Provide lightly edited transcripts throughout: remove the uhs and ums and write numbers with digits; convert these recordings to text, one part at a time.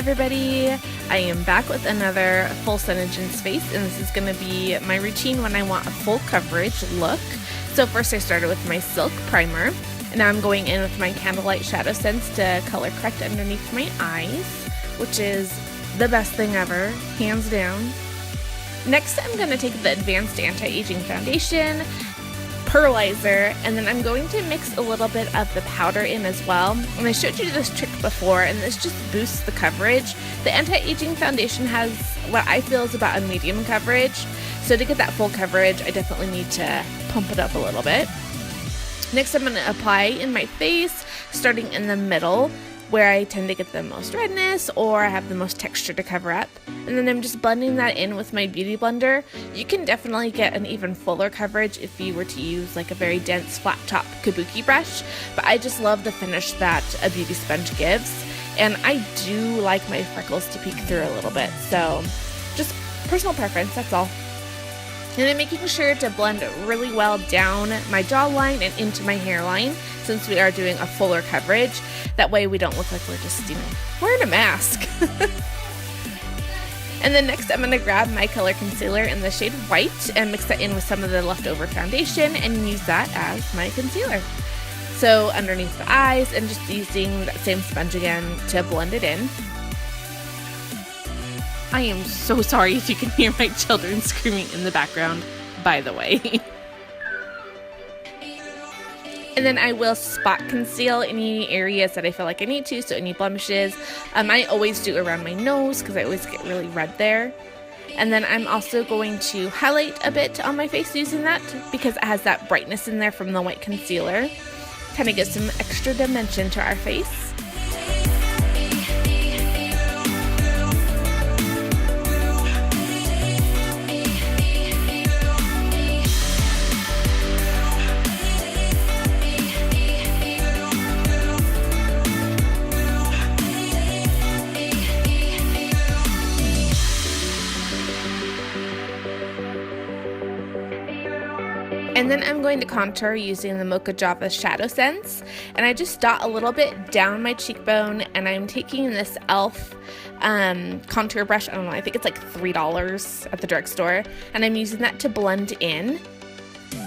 everybody, I am back with another full Senegence face, and this is going to be my routine when I want a full coverage look. So first I started with my Silk Primer, and now I'm going in with my Candlelight ShadowSense to color correct underneath my eyes, which is the best thing ever, hands down. Next I'm going to take the Advanced Anti-Aging Foundation, Pearlizer, and then I'm going to mix a little bit of the powder in as well. And I showed you this trick before, and this just boosts the coverage. The anti-aging foundation has what I feel is about a medium coverage, so to get that full coverage I definitely need to pump it up a little bit. Next I'm going to apply in my face, starting in the middle where I tend to get the most redness or I have the most texture to cover up. And then I'm just blending that in with my beauty blender. You can definitely get an even fuller coverage if you were to use like a very dense flat top kabuki brush, but I just love the finish that a beauty sponge gives. And I do like my freckles to peek through a little bit, so just personal preference, that's all. And I'm making sure to blend really well down my jawline and into my hairline since we are doing a fuller coverage. That way we don't look like we're just, wearing a mask. And then next I'm going to grab my color concealer in the shade White and mix that in with some of the leftover foundation and use that as my concealer. So underneath the eyes, and just using that same sponge again to blend it in. I am so sorry if you can hear my children screaming in the background, by the way. And then I will spot conceal any areas that I feel like I need to, so any blemishes. I always do around my nose because I always get really red there. And then I'm also going to highlight a bit on my face using that because it has that brightness in there from the white concealer. Kind of gives some extra dimension to our face. And then I'm going to contour using the Moca Java ShadowSense, and I just dot a little bit down my cheekbone, and I'm taking this e.l.f. Contour brush. I don't know, I think it's like $3 at the drugstore, and I'm using that to blend in.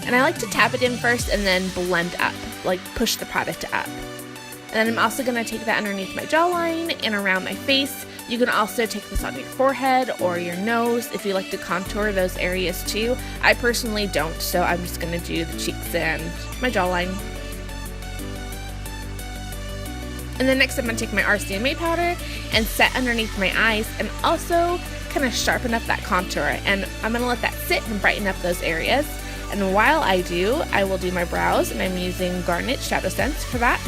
And I like to tap it in first and then blend up, like push the product up. And then I'm also going to take that underneath my jawline and around my face. You can also take this on your forehead or your nose if you like to contour those areas too. I personally don't, so I'm just going to do the cheeks and my jawline. And then next I'm going to take my RCMA powder and set underneath my eyes and also kind of sharpen up that contour. And I'm going to let that sit and brighten up those areas. And while I do, I will do my brows, and I'm using Garnet ShadowSense for that.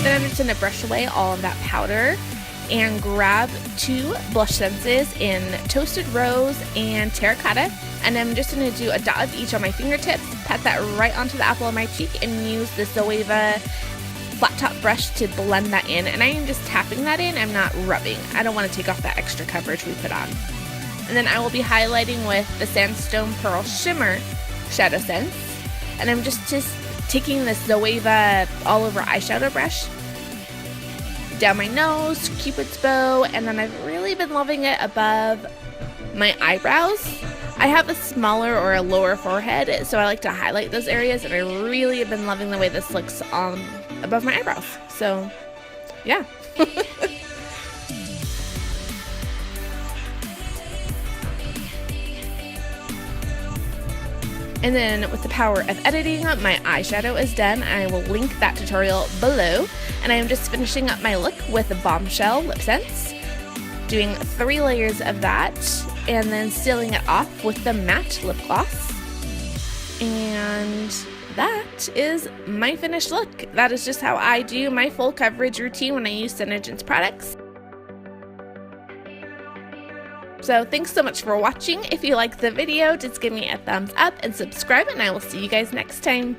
Then I'm just going to brush away all of that powder and grab two blush senses in Toasted Rose and Terracotta. And I'm just going to do a dot of each on my fingertips, pat that right onto the apple of my cheek, and use the Zoeva flat top brush to blend that in. And I am just tapping that in, I'm not rubbing. I don't want to take off that extra coverage we put on. And then I will be highlighting with the Sandstone Pearl Shimmer ShadowSense. And I'm just taking this Zoeva all over eyeshadow brush down my nose, Cupid's bow, and then I've really been loving it above my eyebrows. I have a smaller or a lower forehead, so I like to highlight those areas, and I really have been loving the way this looks above my eyebrows. So, yeah. And then with the power of editing, my eyeshadow is done. I will link that tutorial below. And I am just finishing up my look with the Bombshell LipSense, doing 3 layers of that, and then sealing it off with the matte lip gloss. And that is my finished look. That is just how I do my full coverage routine when I use Senegence products. So thanks so much for watching. If you liked the video, just give me a thumbs up and subscribe, and I will see you guys next time.